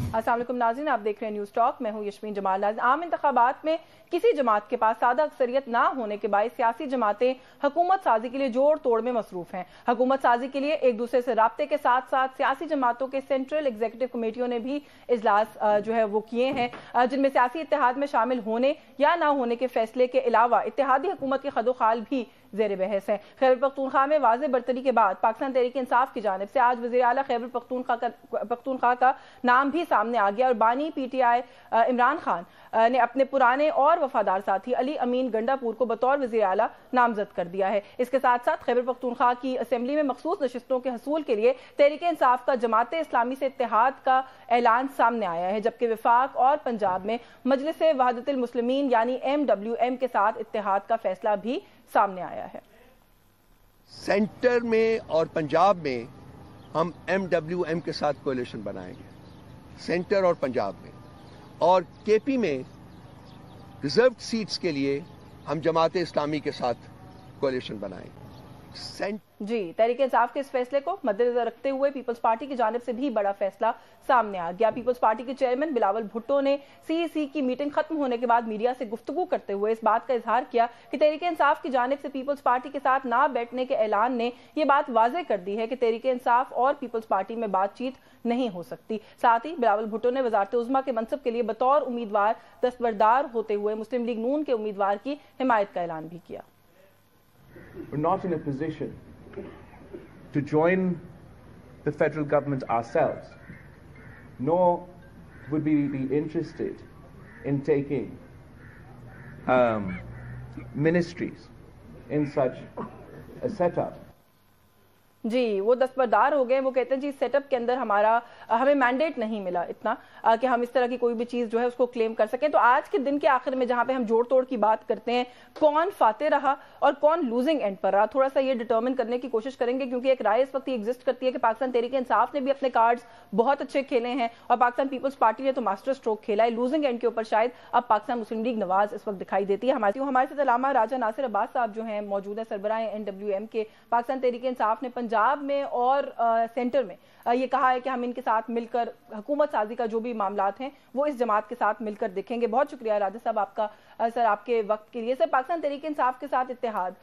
अस्सलाम वालेकुम नाज़रीन, आप देख रहे हैं न्यूज़ टॉक। मैं हूं यशमीन जमाल। आम इंतखाबात में किसी जमात के पास सादा अक्सरियत ना होने के बायस सियासी जमातें हुकूमत साजी के लिए जोड़ तोड़ में मसरूफ हैं। हुकूमत साजी के लिए एक दूसरे से राब्ते के साथ साथ सियासी जमातों के सेंट्रल एग्जीक्यूटिव कमेटियों ने भी इजलास जो है वो किए हैं, जिनमें सियासी इत्तेहाद में शामिल होने या ना होने के फैसले के अलावा इत्तेहादी हुकूमत के खदोखाल भी ज़ेर बहस है। खैबर पख्तूनख्वा में वाज़ेह बरतरी के बाद पाकिस्तान तहरीक इंसाफ की जानिब से आज वज़ीर आला खैबर पख्तूनख्वा का नाम भी सामने आ गया और बानी PTI इमरान खान ने अपने पुराने और वफादार साथी अली अमीन गंडापुर को बतौर वज़ीर आला नामजद कर दिया है। इसके साथ साथ खैबर पख्तूनख्वा की असेंबली में मखसूस नशिस्तों के हसूल के लिए तहरीक इंसाफ का जमात इस्लामी से इत्तेहाद का ऐलान सामने आया है, जबकि विफाक और पंजाब में मजलिस वहदतुल मुस्लिमीन यानी MWM के साथ इत्तेहाद का फैसला भी सामने आया है। सेंटर में और पंजाब में हम MWM के साथ कोalition बनाएंगे, सेंटर और पंजाब में, और KP में रिजर्व सीट्स के लिए हम जमात इस्लामी के साथ कोalition बनाएंगे। जी, तहरीक इंसाफ के इस फैसले को मद्देनजर रखते हुए पीपल्स पार्टी की जानिब से भी बड़ा फैसला सामने आ गया। पीपल्स पार्टी के चेयरमैन बिलावल भुट्टो ने CEC की मीटिंग खत्म होने के बाद मीडिया से गुफ्तगू करते हुए इस बात का इजहार किया कि तहरीक इंसाफ की जानिब से पीपल्स पार्टी के साथ ना बैठने के ऐलान ने यह बात वाज़ेह कर दी है कि तहरीक इंसाफ और पीपल्स पार्टी में बातचीत नहीं हो सकती। साथ ही बिलावल भुट्टो ने वज़ारत उज़्मा के मनसब के लिए बतौर उम्मीदवार दस्तबरदार होते हुए मुस्लिम लीग नून के उम्मीदवार की हिमायत का ऐलान भी किया। We're not in a position to join the federal government ourselves, nor would we be interested in taking ministries in such a setup. जी, वो दस्तबरदार हो गए। वो कहते हैं जी सेटअप के अंदर हमें मैंडेट नहीं मिला इतना कि हम इस तरह की कोई भी चीज़ जो है उसको क्लेम कर सकें। तो आज के दिन के आखिर में जहां पे हम जोड़ तोड़ की बात करते हैं, कौन फाते रहा और कौन लूजिंग एंड पर रहा, थोड़ा सा ये डिटर्मिन करने की कोशिश करेंगे, क्योंकि एक राय इस वक्त एग्जिस्ट करती है कि पाकिस्तान तहरीक इंसाफ ने भी अपने कार्ड्स बहुत अच्छे खेले हैं और पाकिस्तान पीपल्स पार्टी ने तो मास्टर स्ट्रोक खेला है। लूजिंग एंड के ऊपर शायद अब पाकिस्तान मुस्लिम लीग नवाज इस वक्त दिखाई देती है। हमारे साथ अल्लामा राजा नासिर अब्बास साहब जो हैं मौजूद है, सरबराह NWM के। पाकिस्तान तहरीक इंसाफ ने पंजाब में और सेंटर में ये कहा है कि हम इनके साथ मिलकर हुकूमत साजी का जो भी मामलात हैं वो इस जमात के साथ मिलकर देखेंगे। बहुत शुक्रिया राजा साहब आपका सर, आपके वक्त के लिए। सर, पाकिस्तान तहरीक इंसाफ के साथ इत्तेहाद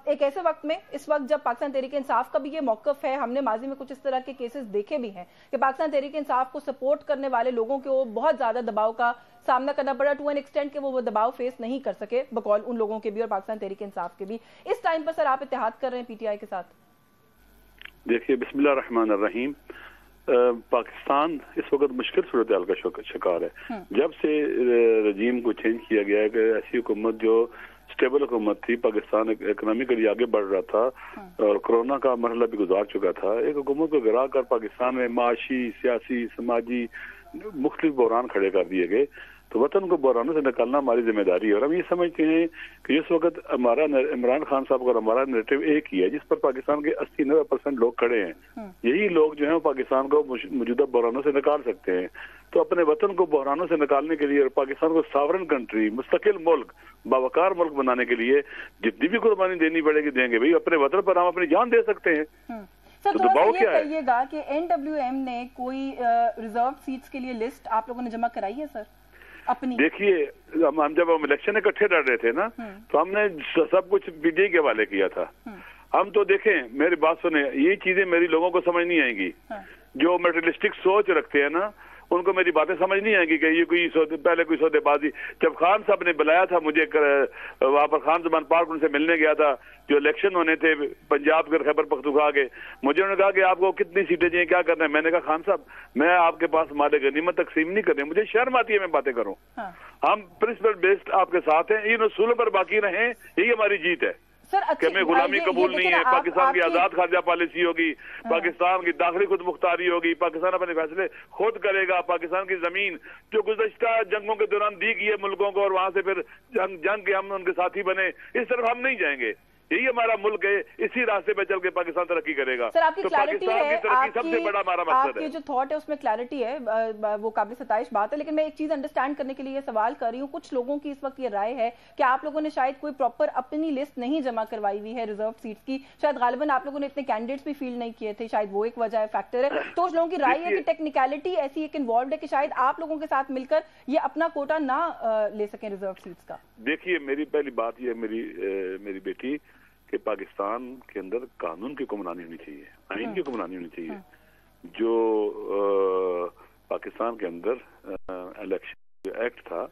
एक ऐसे वक्त में, इस वक्त जब पाकिस्तान तहरीक इंसाफ का भी ये मौकफ है, हमने माजी में कुछ इस तरह के केसेस देखे भी हैं कि पाकिस्तान तहरीक इंसाफ को सपोर्ट करने वाले लोगों को बहुत ज्यादा दबाव का सामना करना पड़ा, टू एन एक्सटेंट के वो दबाव फेस नहीं कर सके बकौल उन लोगों के भी और पाकिस्तान तहरीक इंसाफ के भी। इस टाइम पर सर आप इत्तेहाद कर रहे हैं PTI के साथ? देखिए, बिस्मिल्लाह रहमान रहीम, पाकिस्तान इस वक्त मुश्किल सूरत हाल का शिकार है। जब से रजीम को चेंज किया गया है कि ऐसी हुकूमत जो स्टेबल हुकूमत थी, पाकिस्तान इकोनॉमिकली आगे बढ़ रहा था और कोरोना का मरहला भी गुजार चुका था, एक हुकूमत को गिरा कर पाकिस्तान में माशी, सियासी, समाजी मुख्तलिफ बहरान खड़े कर दिए गए। तो वतन को बहरानों से निकालना हमारी जिम्मेदारी है और हम ये समझते हैं कि इस वक्त हमारा इमरान खान साहब और हमारा नैरेटिव एक ही है जिस पर पाकिस्तान के 80-90% लोग खड़े हैं। यही लोग जो है पाकिस्तान को मौजूदा बहरानों से निकाल सकते हैं। तो अपने वतन को बहरानों से निकालने के लिए और पाकिस्तान को सॉवरेन कंट्री, मुस्तकिल मुल्क, बावकार मुल्क बनाने के लिए जितनी भी कुर्बानी देनी पड़ेगी देंगे। भाई, अपने वतन पर हम अपनी जान दे सकते हैं। सर, तो दबाव क्या है? कहिएगा कि NWM ने कोई रिजर्व सीट्स के लिए लिस्ट आप लोगों ने जमा कराई है सर अपनी? देखिए, हम जब हम इलेक्शन इकट्ठे लड़ रहे थे ना, तो हमने सब कुछ PTI के हवाले किया था। हम तो देखें, मेरी बात सुने, ये चीजें मेरी लोगों को समझ नहीं आएंगी। जो मटेरियलिस्टिक सोच रखते हैं ना, उनको मेरी बातें समझ नहीं आएंगी कि ये कोई पहले कोई सौदेबाजी। जब खान साहब ने बुलाया था मुझे वहां पर खान जमान पार्क उनसे मिलने गया था, जो इलेक्शन होने थे पंजाब के खैबर पख्तूनख्वा के, मुझे उन्होंने कहा कि आपको कितनी सीटें चाहिए, क्या करना है। मैंने कहा खान साहब, मैं आपके पास माले गनीमत तकसीम नहीं कर रही, मुझे शर्म आती है मैं बातें करूं। हम प्रिंसिपल बेस्ड आपके साथ हैं, इन उसूलों पर बाकी रहें, यही हमारी जीत है। कि हमें गुलामी कबूल नहीं है। पाकिस्तान की आजाद खारजा पॉलिसी होगी, पाकिस्तान की दाखिली खुद मुख्तारी होगी, पाकिस्तान अपने फैसले खुद करेगा। पाकिस्तान की जमीन जो गुज़श्ता जंगों के दौरान दी गई है मुल्कों को और वहां से फिर जंग के हम उनके साथी बने, इस तरफ हम नहीं जाएंगे। यही हमारा मुल्क है, इसी रास्ते पे चल के पाकिस्तान तरक्की करेगा। सर आपकी तो क्लैरिटी पाकिस्तान है, की तरक्की सबसे बड़ा हमारा मकसद आपकी है। जो थॉट है उसमें क्लैरिटी है, वो काबिल सताइश बात है, लेकिन मैं एक चीज अंडरस्टैंड करने के लिए सवाल कर रही हूँ। कुछ लोगों की इस वक्त ये राय है कि आप लोगों ने शायद कोई प्रॉपर अपनी लिस्ट नहीं जमा करवाई हुई है रिजर्व सीट्स की, शायद गालिबन आप लोगों ने इतने कैंडिडेट्स भी फील्ड नहीं किए थे, शायद वो एक वजह फैक्टर है। तो उस लोगों की राय है कि टेक्निकलिटी ऐसी एक इन्वॉल्व है कि शायद आप लोगों के साथ मिलकर ये अपना कोटा ना ले सकें रिजर्व सीट्स का। देखिए, मेरी पहली बात यह मेरी बेटी कि पाकिस्तान के अंदर कानून की हुक्मरानी होनी चाहिए, आइन की हुक्मरानी होनी चाहिए। जो पाकिस्तान के अंदर इलेक्शन एक्ट था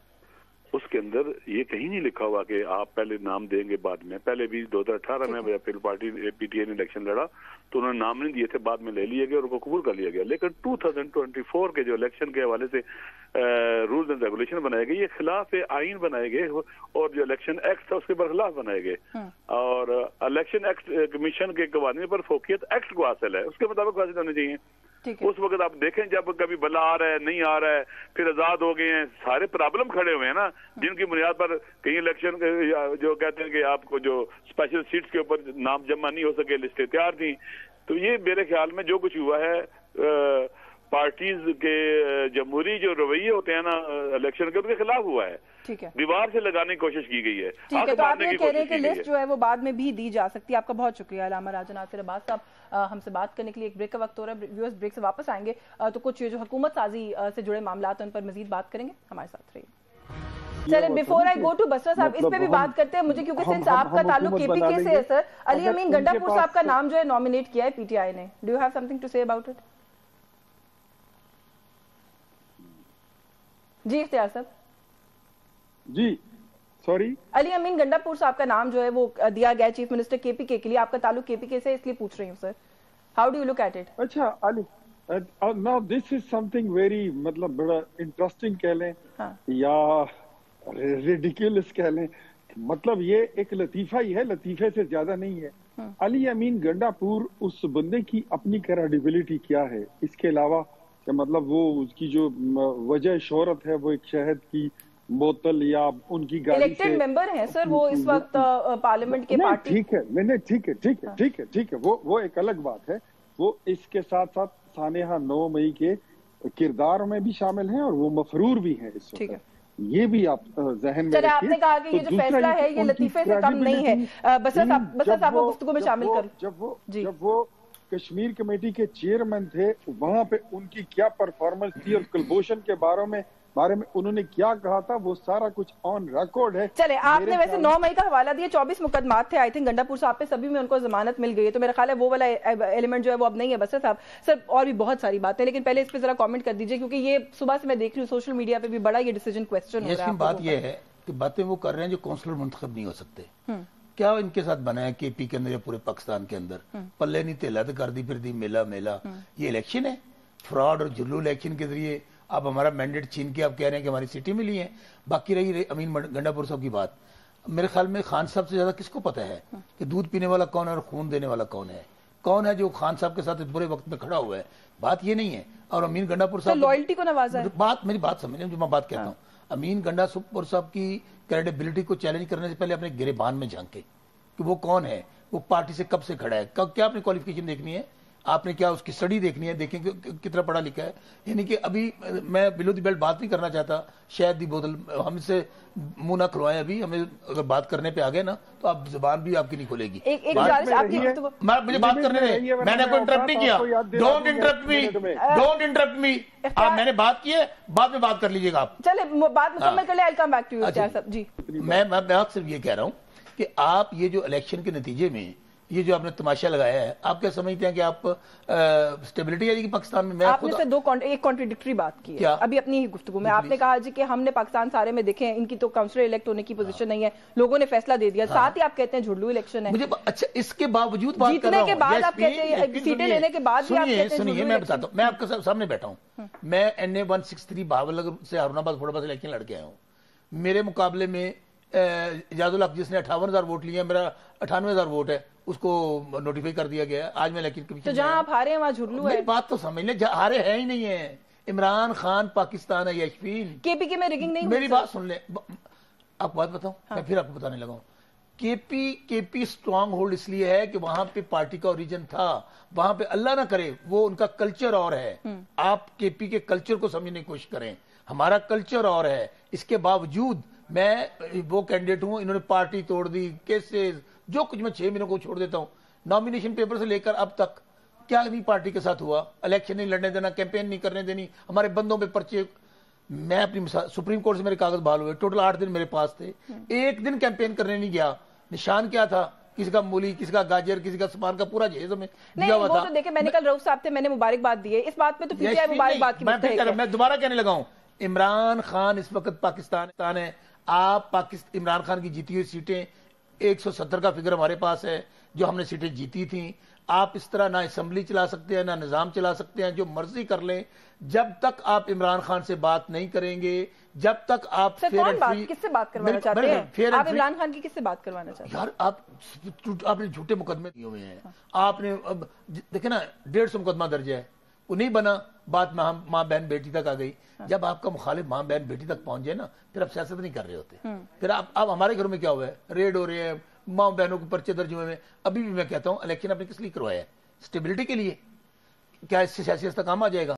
उसके अंदर ये कहीं नहीं लिखा हुआ कि आप पहले नाम देंगे बाद में। पहले भी 2018 में फिर पार्टी पीटीआई ने इलेक्शन लड़ा तो उन्होंने नाम नहीं दिए थे, बाद में ले लिए गए और उनको कबूल कर लिया गया। लेकिन 2024 के जो इलेक्शन के हवाले से रूल्स एंड रेगुलेशन बनाए गए, ये खिलाफ आइन बनाए गए और जो इलेक्शन एक्ट था उसके बरखिलाफ बनाए गए। और इलेक्शन एक्ट कमीशन के कवानीन पर फोकियत एक्ट को हासिल है, उसके मुताबिक हासिल होने चाहिए। उस वक्त आप देखें जब कभी बला आ रहा है, नहीं आ रहा है, फिर आजाद हो गए हैं, सारे प्रॉब्लम खड़े हुए हैं ना, जिनकी बुनियाद पर कहीं इलेक्शन जो कहते हैं कि आपको जो स्पेशल सीट्स के ऊपर नाम जमा नहीं हो सके, लिस्टें तैयार थी। तो ये मेरे ख्याल में जो कुछ हुआ है पार्टीज के जमहूरी जो रवैये होते हैं ना इलेक्शन के, उनके खिलाफ हुआ है। ठीक है, दीवार से लगाने की कोशिश की गई है। ठीक है, तो आप ये कह रहे हैं कि लिस्ट जो है वो बाद में भी दी जा सकती है। आपका बहुत शुक्रिया अलामा राजा नासिर अब्बास साहब, हमसे बात करने के लिए। एक ब्रेक का वक्त हो रहा है, व्यूअर्स ब्रेक से वापस आएंगे तो कुछ जो हुकूमत साजी से जुड़े मामला उन पर मजीद बात करेंगे। हमारे साथ रहिए। चलिए, before I go to Basra साहब, इस पे भी बात करते हैं मुझे, क्योंकि सिंस आपका ताल्लुक केपीके से है सर, अली अमीन गंडापुर साहब का नाम जो है नॉमिनेट किया है पीटीआई ने। Do you have something to say about it? जी इख्तियार साहब। जी सॉरी, अली अमीन गंडापुर साहब का नाम जो है वो दिया गया चीफ मिनिस्टर केपीके के लिए। आपका ताल्लुक केपीके से, इसलिए पूछ रही हूँ sir, how do you look at it? अच्छा Ali, now this is something very, मतलब बड़ा इंटरेस्टिंग कह लें या रिडिकुलस कह लें, मतलब ये एक लतीफा ही है, लतीफे से ज्यादा नहीं है। अली अमीन गंडापुर उस बंदे की अपनी क्रेडिबिलिटी क्या है, इसके अलावा कि मतलब वो उसकी जो वजह शोहरत है वो एक शहद की बोतल या उनकी गाड़ी इलेक्टेड मेंबर हैं सर वो इस वक्त पार्लियामेंट के पार्टी। ठीक है, नहीं ठीक है, वो एक अलग बात है। वो इसके साथ साथ सानेहा 9 मई के किरदार में भी शामिल हैं और वो मफरूर भी हैं इस वक्त। ये भी आप जहन में रखिए। आपने कहा कि ये जो फैसला है ये लतीफे से कम नहीं है। बसर साहब को गुफ्तगू में शामिल कर। जब वो कश्मीर कमेटी के चेयरमैन थे, वहां पे उनकी क्या परफॉर्मेंस थी और कुलभूषण के बारे में उन्होंने क्या कहा था, वो सारा कुछ ऑन रिकॉर्ड है। चले, आपने वैसे 9 मई का हवाला दिया, 24 मुकदमात थे आई थिंक गंडापुर साहब पे, सभी में उनको जमानत मिल गई है, तो मेरा ख्याल है वो वाला एलिमेंट जो है वो अब नहीं है। बसर साहब सर, और भी बहुत सारी बातें, लेकिन पहले इस पे जरा कमेंट कर दीजिए, क्योंकि ये सुबह से मैं देख रही हूँ सोशल मीडिया पे भी बड़ा ये डिसीजन क्वेश्चन हो रहा है। बात ये है कि बातें वो कर रहे हैं जो काउंसलर मुंतखब नहीं हो सकते। क्या इनके साथ बना है केपी के अंदर या पूरे पाकिस्तान के अंदर? पल्ले नहीं तेला तो कर दी फिर दी मेला। ये इलेक्शन है, फ्रॉड और जुल्लू इलेक्शन के जरिए आप हमारा मैंडेट छीन के आप कह रहे हैं कि हमारी सिटी मिली है। बाकी रही अमीन गंडापुर साहब की बात, मेरे ख्याल में खान साहब से ज्यादा किसको पता है कि दूध पीने वाला कौन है और खून देने वाला कौन है? कौन है जो खान साहब के साथ बुरे वक्त में खड़ा हुआ है? बात ये नहीं है। और अमीन गंडापुर साहब लॉयल्टी को नवाजा है। मेरी बात समझिए जो मैं बात कहता हूँ, अमीन गंडापुर साहब की क्रेडिबिलिटी को चैलेंज करने से पहले अपने गिरेबान में झांके कि वो कौन है, वो पार्टी से कब से खड़ा है, क्या अपनी क्वालिफिकेशन देखनी है, आपने क्या उसकी स्टडी देखनी है, देखें कितना पढ़ा लिखा है। यानी कि अभी मैं बिलो दी बेल्ट बात नहीं करना चाहता, शायद दी बोतल हमसे मुंह ना खुलवाएं। अभी हमें अगर बात करने पे आ गए ना तो आप जुबान भी आपकी नहीं खुलेगी। मुझे बात करने दे, मैंने कोई इंटरप्ट नहीं किया। डोंट इंटरप्ट मी। आप मैंने बात की है, बाद में बात कर लीजिएगा आप। चले बात मुकम्मल कर ले, आई कम बैक टू यू साहब जी। मैं आपसे ये कह रहा हूँ कि आप ये जो इलेक्शन के नतीजे में ये जो आपने तमाशा लगाया है, आप क्या समझते हैं कि आप स्टेबिलिटी आएगी पाकिस्तान में? मैं आपने से एक कॉन्ट्रडिक्टरी बात की है अभी अपनी ही गुफ्तगू में। आपने कहा जी कि हमने पाकिस्तान सारे में देखे इनकी तो काउंसिलर इलेक्ट होने की पोजीशन नहीं है, लोगों ने फैसला दे दिया। साथ ही आप कहते हैं झुल्लू इलेक्शन है। मुझे अच्छा, इसके बावजूद बात जीतने के बाद आप कहते हैं, सीटें लेने के बाद भी आप कहते हैं। सुनिए, मैं बताता हूँ, मैं आपके सामने बैठा हूँ, मैं NA 163 भावलगर से हारूनाबाद फोड़ाबाद इलेक्शन लड़के आया हूँ। मेरे मुकाबले में इजाजुल हक जिसने 58,000 वोट लिए, मेरा 98,000 वोट है, उसको नोटिफाई कर दिया गया है। आज मैं इलेक्शन कमीशन तो जहां आप हारे हैं वहां झुल्लू है। बात तो समझ ले, हारे है ही नहीं है। इमरान खान पाकिस्तान है, यशफीन केपीके में रिगिंग नहीं। मेरी बात सुन ले, आपको बात बताऊं, मैं फिर आपको बताने लगा हूं। केपी स्ट्रांग होल्ड इसलिए है कि वहां पे पार्टी का ओरिजिन था, वहां पे अल्लाह ना करे वो उनका कल्चर और है। आप केपी के कल्चर को समझने की कोशिश करें, हमारा कल्चर और है। इसके बावजूद मैं वो कैंडिडेट हूं, इन्होंने पार्टी तोड़ दी, केसेस, जो कुछ मैं 6 महीनों को छोड़ देता हूं। नॉमिनेशन पेपर से लेकर अब तक क्या नहीं पार्टी के साथ हुआ, इलेक्शन नहीं लड़ने देना, कैंपेन नहीं करने देनी, हमारे बंदों पे पर्चे। मैं अपनी सुप्रीम कोर्ट से मेरे कागज बहाल हुए, टोटल 8 दिन मेरे पास थे, एक दिन कैंपेन करने नहीं गया। निशान क्या था, किसी का मूली, किसी का गाजर, किसी का सामान का पूरा जहेज में दिया हुआ था। तो देखिए, मैंने कल रऊफ साहब थे, मैंने मुबारकबाद दी है इस बात पे, तो पीटीआई मुबारकबाद की बात है। मैं दोबारा कहने लगा हूं, इमरान खान इस वक्त पाकिस्तान है। आप इमरान खान की जीती हुई सीटें 170 का फिगर हमारे पास है, जो हमने सीटें जीती थी। आप इस तरह ना असेंबली चला सकते हैं, ना निजाम चला सकते हैं, जो मर्जी कर लें। जब तक आप इमरान खान से बात नहीं करेंगे, जब तक आप किससे बात करवाना चाहते हैं? आप इमरान खान की किससे बात करवाना चाहते हैं? यार आपने झूठे मुकदमे दिए हुए हैं। आपने अब देखे ना, 150 मुकदमा दर्ज है, वो नहीं बना, बात माँ बहन बेटी तक आ गई। जब आपका मुखालिफ माँ बहन बेटी तक पहुंच जाए ना, फिर आप सियासत नहीं कर रहे होते। फिर आप हमारे घरों में क्या हुआ है, रेड हो रहे हैं, माँ बहनों के पर्चे दर्ज हुए हैं। अभी भी मैं कहता हूं, इलेक्शन आपने किस लिए करवाया है? स्टेबिलिटी के लिए? क्या इससे सियासी रास्ता काम आ जाएगा?